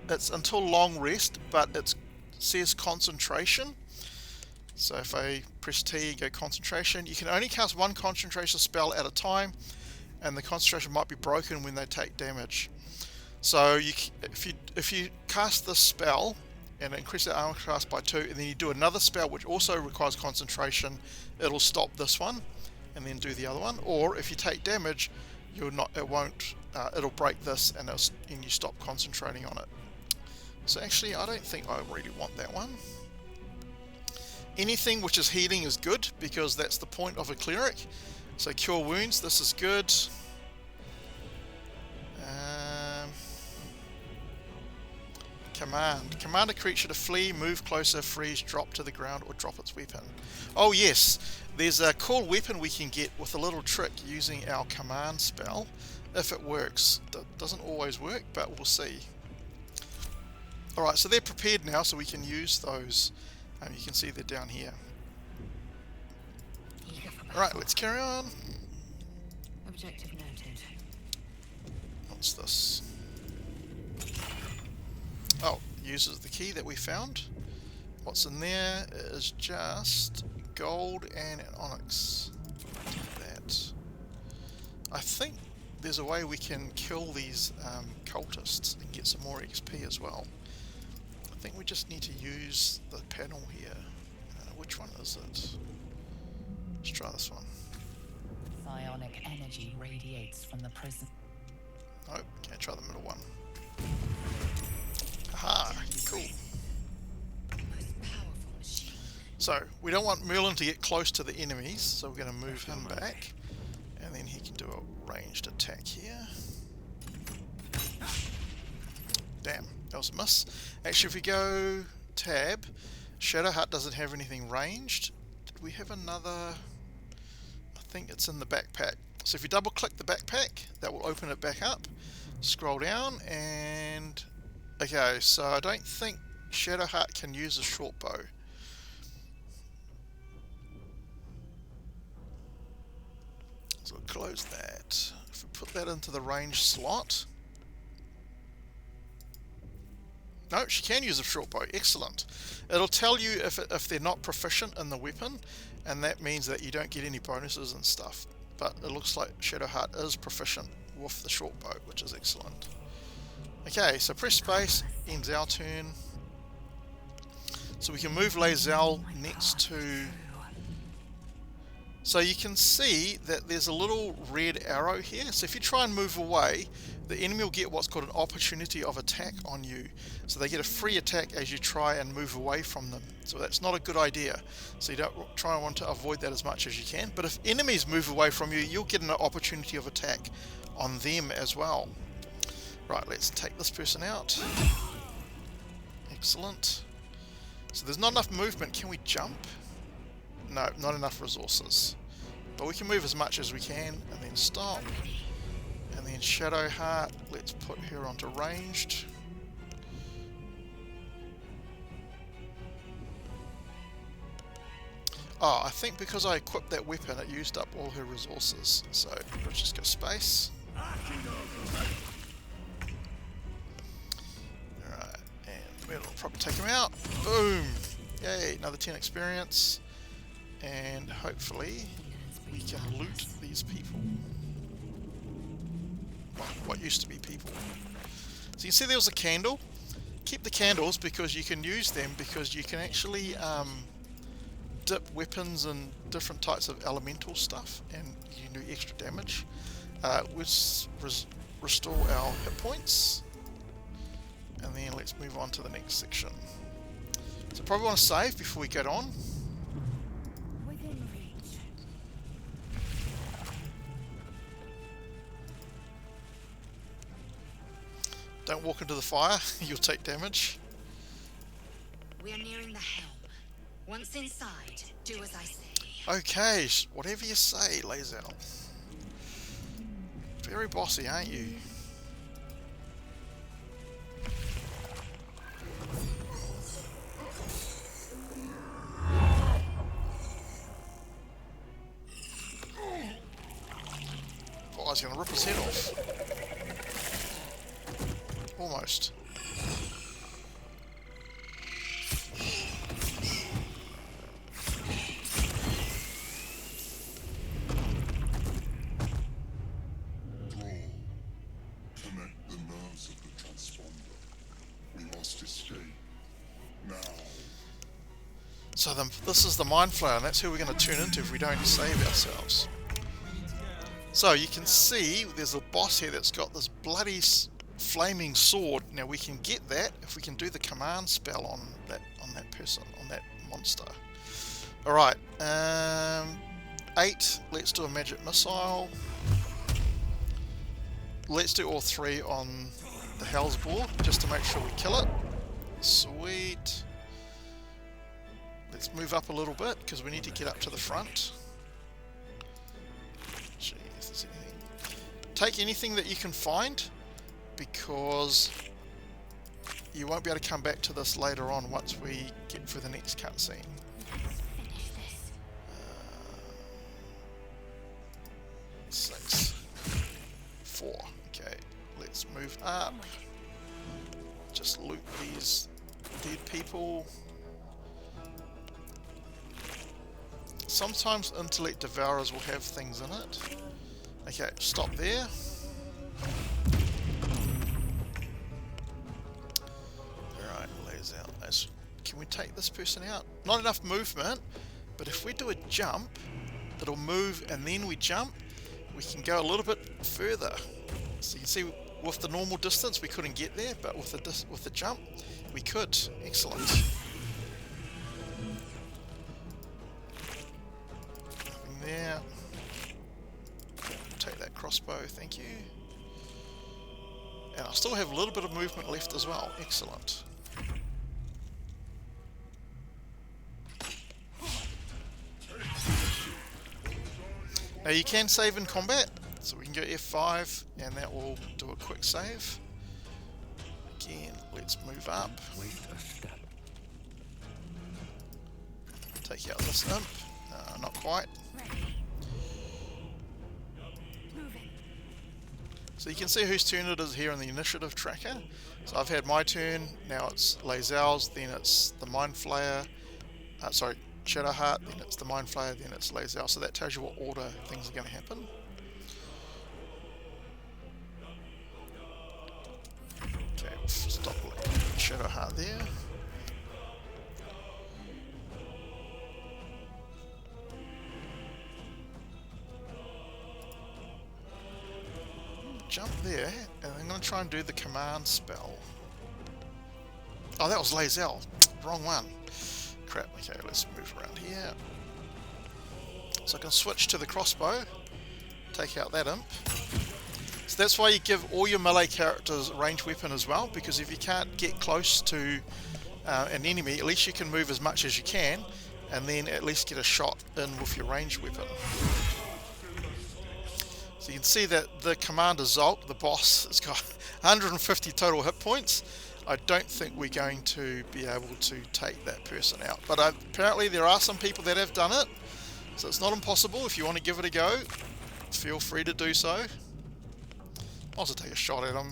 It's until long rest, but it says concentration. So if I press T and go concentration, you can only cast one concentration spell at a time, and the concentration might be broken when they take damage. So if you cast this spell and increase the armor class by 2, and then you do another spell which also requires concentration, it'll stop this one and then do the other one. Or if you take damage, it'll break this, and you stop concentrating on it. So actually, I don't think I really want that one. Anything which is healing is good, because that's the point of a cleric. So Cure Wounds, this is good. Command a creature to flee, move closer, freeze, drop to the ground, or drop its weapon. Oh yes, there's a cool weapon we can get with a little trick using our command spell, if it works. That doesn't always work, but we'll see. Alright, so they're prepared now, so we can use those. You can see they're down here. Alright, let's carry on. Objective noted. What's this? Oh, uses the key that we found. What's in there is just gold and an onyx. That. I think there's a way we can kill these cultists and get some more XP as well. I think we just need to use the panel here. Which one is it? Let's try this one. Psionic energy radiates from the prison. Nope, can't try the middle one. Aha, cool. Most powerful machine. So, we don't want Merlin to get close to the enemies, so we're going to move him back. And then he can do a ranged attack here. Damn, that was a miss. Actually, if we go tab, Shadowheart doesn't have anything ranged. Did we have another? I think it's in the backpack. So if you double click the backpack, that will open it back up. Scroll down and okay, so I don't think Shadowheart can use a short bow. So we'll close that. If we put that into the range slot. No, she can use a short bow. Excellent. It'll tell you if they're not proficient in the weapon, and that means that you don't get any bonuses and stuff. But it looks like Shadowheart is proficient with the short bow, which is excellent. Okay, so press space, ends our turn. So we can move Lae'zel next to... So you can see that there's a little red arrow here. So if you try and move away, the enemy will get what's called an opportunity of attack on you. So they get a free attack as you try and move away from them. So that's not a good idea. So you don't try and want to avoid that as much as you can. But if enemies move away from you, you'll get an opportunity of attack on them as well. Right, let's take this person out. Excellent. So there's not enough movement. Can we jump? No, not enough resources. But we can move as much as we can and then stop. And then Shadowheart, let's put her onto ranged. Oh, I think because I equipped that weapon, it used up all her resources. So let's just go space. Alright, and we'll probably take him out. Boom! Yay, another 10 experience. And hopefully we can loot these people. Well, what used to be people. So you can see there was a candle. Keep the candles because you can use them because you can actually dip weapons and different types of elemental stuff and you can do extra damage. Restore our hit points. And then let's move on to the next section. So probably want to save before we get on. Don't walk into the fire, you'll take damage. We are nearing the helm. Once inside, do as I say. Okay, whatever you say, Lae'zel. Very bossy, aren't you? Oh, I was going to rip his head off. Almost. Connect the nerves of the transponder. We must escape. Now. So this is the Mind Flayer, and that's who we're going to turn into if we don't save ourselves. So you can see there's a boss here that's got this bloody flaming sword. Now we can get that if we can do the command spell on that person, on that monster. Alright, 8, let's do a magic missile. Let's do all 3 on the Hell's Boar, just to make sure we kill it. Sweet. Let's move up a little bit, because we need to get up to the front. Jeez, there's anything. Take anything that you can find, because you won't be able to come back to this later on once we get through the next cutscene. Finish this. 6. 4. Okay, let's move up. Just loot these dead people. Sometimes intellect devourers will have things in it. Okay, stop there. Alright, Lae'zel. Can we take this person out? Not enough movement, but if we do a jump, it'll move and then we jump, we can go a little bit further. So you can see with the normal distance we couldn't get there, but with the jump we could. Excellent. Nothing there. Take that crossbow, thank you. And I still have a little bit of movement left as well. Excellent. Now you can save in combat, so we can go F5 and that will do a quick save. Again, let's move up. Waste a step. Take out this imp. Not quite. So you can see whose turn it is here in the initiative tracker. So I've had my turn, now it's Lae'zel's, then it's the Mind Flayer, Shadowheart, then it's the Mind Flayer, then it's Lae'zel. So that tells you what order things are going to happen. Okay, stop Shadowheart there. Jump there, and I'm going to try and do the command spell. Oh, that was Lae'zel. Wrong one. Crap. Okay, let's move around here. So I can switch to the crossbow, take out that imp. So that's why you give all your melee characters ranged weapon as well, because if you can't get close to an enemy, at least you can move as much as you can, and then at least get a shot in with your ranged weapon. So you can see that the Commander Zolk, the boss, has got 150 total hit points. I don't think we're going to be able to take that person out. But apparently there are some people that have done it. So it's not impossible. If you want to give it a go, feel free to do so. I'll also take a shot at him.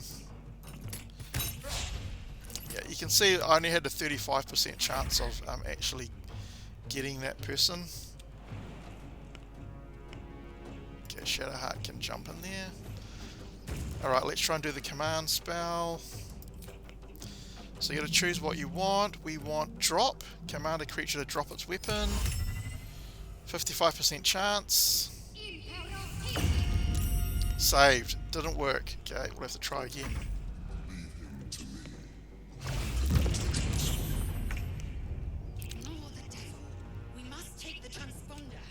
Yeah, you can see I only had a 35% chance of actually getting that person. Okay, Shadowheart can jump in there. Alright, let's try and do the command spell. So you got to choose what you want. We want drop. Command a creature to drop its weapon. 55% chance. Saved. Didn't work. Okay, we'll have to try again.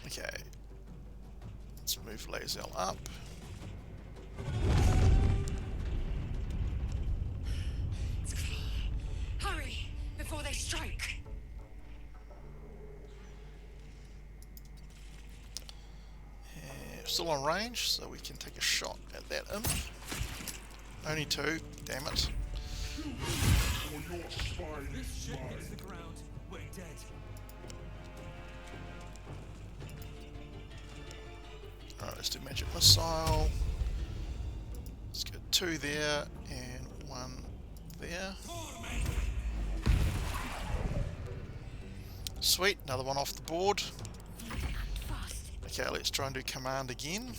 Okay. Let's move Lae'zel up. Hurry before they strike. Still on range, so we can take a shot at that imp. Only two, damn it. This ship hits the ground, we're dead. Alright, let's do magic missile. Let's get two there and one there. Sweet, another one off the board. Okay, let's try and do command again.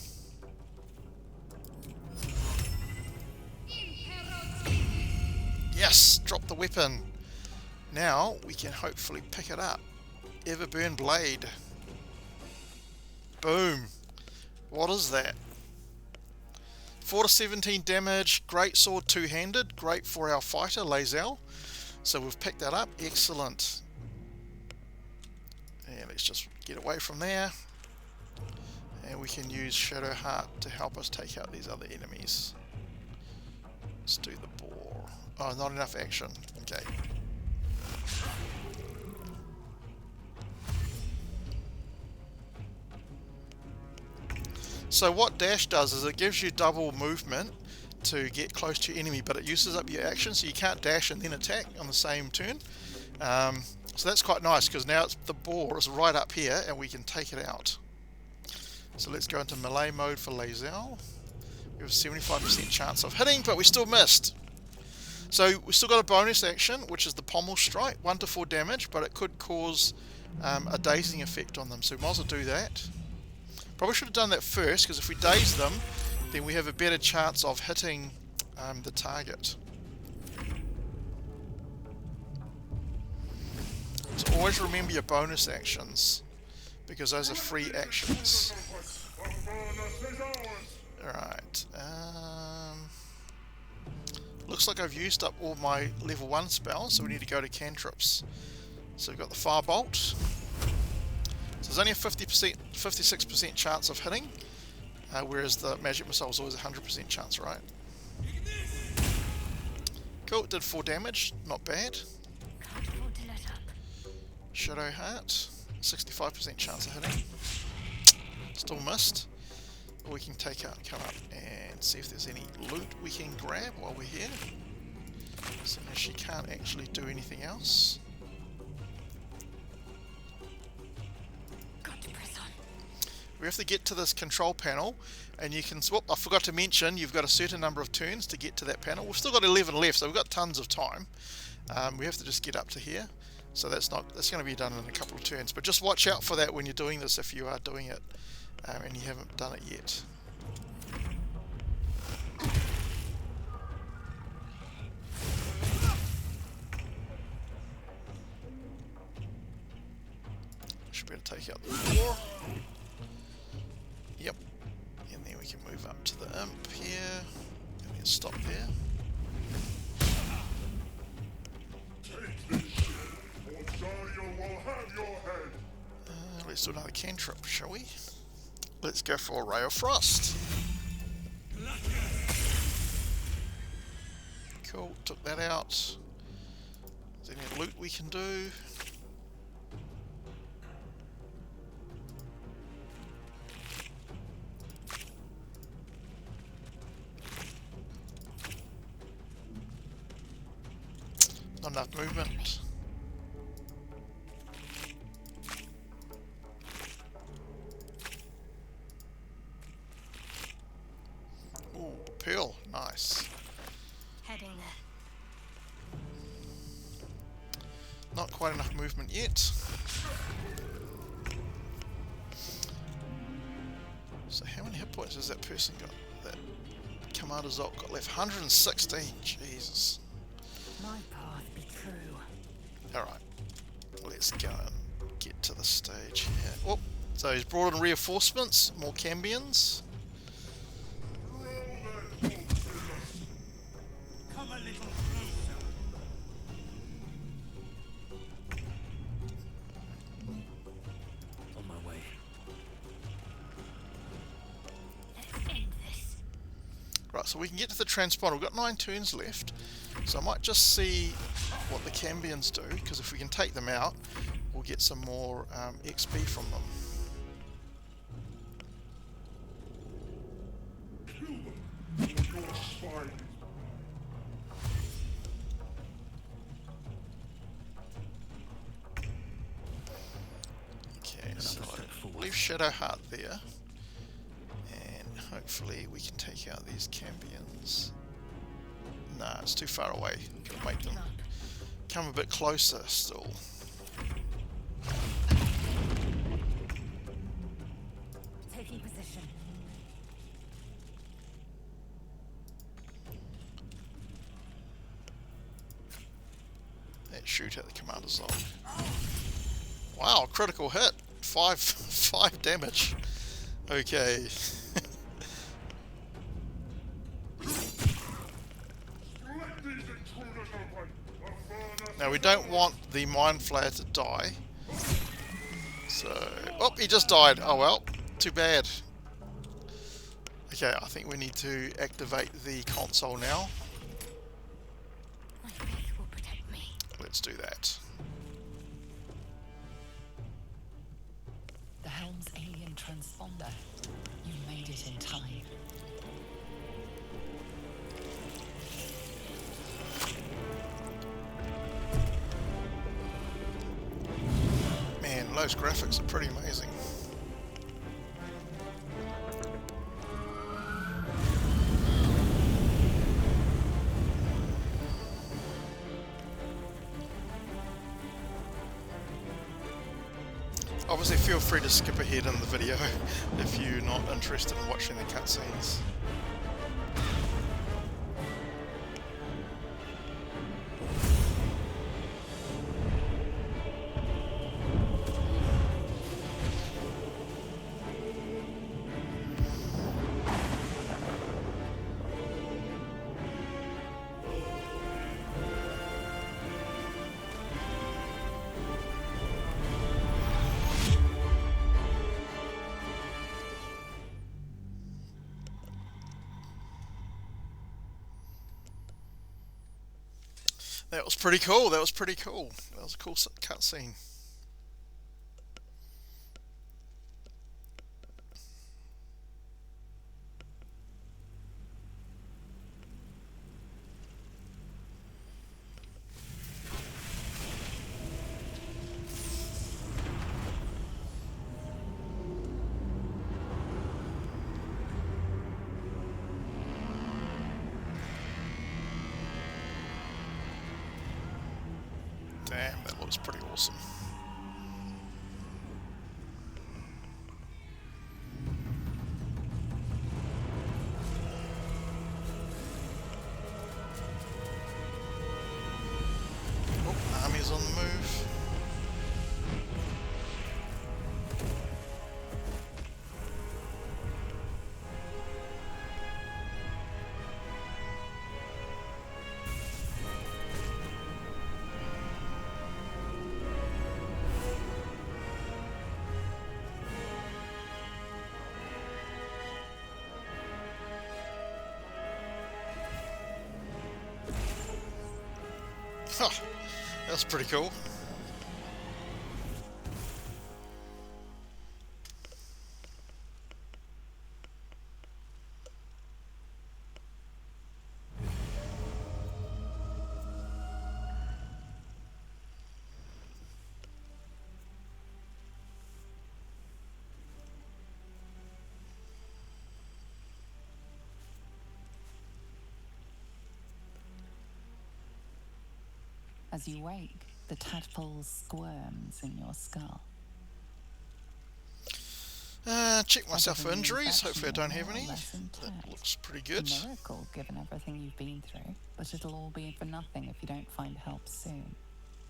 Yes, drop the weapon. Now we can hopefully pick it up. Everburn Blade. Boom. What is that? 4 to 17 damage, great sword two-handed, great for our fighter Lae'zel. So we've picked that up, excellent. And let's just get away from there. And we can use Shadowheart to help us take out these other enemies. Let's do the boar. Oh, not enough action. Okay. So what dash does is it gives you double movement to get close to your enemy, but it uses up your action, so you can't dash and then attack on the same turn. So that's quite nice, because now the boar is right up here and we can take it out. So let's go into melee mode for Lae'zel. We have a 75% chance of hitting, but we still missed. So we still got a bonus action, which is the pommel strike, 1 to 4 damage, but it could cause a dazing effect on them, so we might as well do that. Probably should have done that first, because if we daze them, then we have a better chance of hitting the target. So always remember your bonus actions, because those are free actions. Alright. Looks like I've used up all my level 1 spells, so we need to go to cantrips. So we've got the Firebolt. So there's only a 56% chance of hitting, whereas the Magic Missile is always a 100% chance, right? Cool, it did 4 damage, not bad. Shadowheart, 65% chance of hitting. Still missed. we can come up and see if there's any loot we can grab while we're here. So now she can't actually do anything else. Got to press on. We have to get to this control panel, and you can. Whoop, I forgot to mention you've got a certain number of turns to get to that panel. We've still got 11 left, so we've got tons of time. We have to just get up to here. So that's going to be done in a couple of turns. But just watch out for that when you're doing this if you are doing it and you haven't done it yet. Should be able to take out the floor. Yep. And then we can move up to the imp here. And then stop there. Let's do another cantrip, shall we? Let's go for a Ray of Frost. Cool, took that out. Is there any loot we can do? Not enough movement. Ooh, pearl, nice. Heading there. Not quite enough movement yet. So how many hit points has that person got? That Commander Zolk got left? 116, Jesus. My path be true. Alright, let's go and get to the stage here. Oh, so he's brought in reinforcements, more Cambions. Come a little closer. On my way. Let's end this. Right, so we can get to the transponder. We've got 9 turns left, so I might just see what the Cambions do, because if we can take them out, we'll get some more XP from them. Okay, so leave Shadowheart there, and hopefully we can take out these Cambions. Nah, it's too far away. Gotta make them come a bit closer still. Taking position. Let's shoot at the Commander Zolk. Wow, critical hit. 5 damage. Okay. Now we don't want the Mind Flayer to die. So, oh, he just died. Oh well, too bad. Okay, I think we need to activate the console now. My faith will protect me. Let's do that. The helm's alien transponder. You made it in time. Man, those graphics are pretty amazing. Obviously feel free to skip ahead in the video if you're not interested in watching the cutscenes. That was pretty cool. That was pretty cool. That was a cool cutscene. Damn, that looks pretty awesome. Oh, army's on the move. Huh, that's pretty cool. As you wake, the tadpole squirms in your skull. Check myself for That doesn't mean injuries. it's Hopefully I actually don't have more or any. less That intact. looks pretty A good. miracle, given everything you've been through, but it'll all be for nothing if you don't find help soon.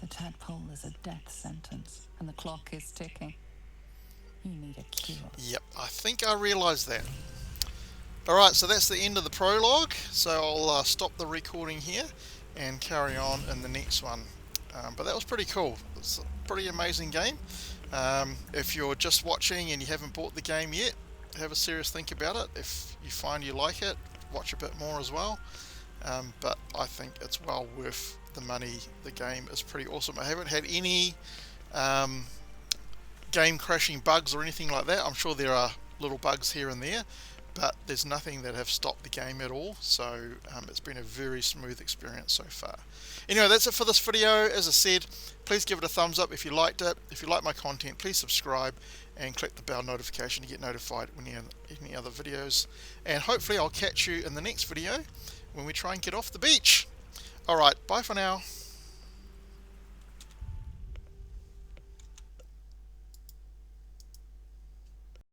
The tadpole is a death sentence, and the clock is ticking. You need a cure. Yep, I think I realised that. Alright, so that's the end of the prologue. So I'll stop the recording here and carry on in the next one. But that was pretty cool. It's a pretty amazing game. If you're just watching and you haven't bought the game yet, have a serious think about it. If you find you like it, watch a bit more as well. But I think it's well worth the money. The game is pretty awesome. I haven't had any game crashing bugs or anything like that. I'm sure there are little bugs here and there, but there's nothing that have stopped the game at all. So it's been a very smooth experience so far. Anyway, that's it for this video. As I said, please give it a thumbs up if you liked it. If you like my content, please subscribe and click the bell notification to get notified when you have any other videos. And hopefully I'll catch you in the next video when we try and get off the beach. Alright, bye for now.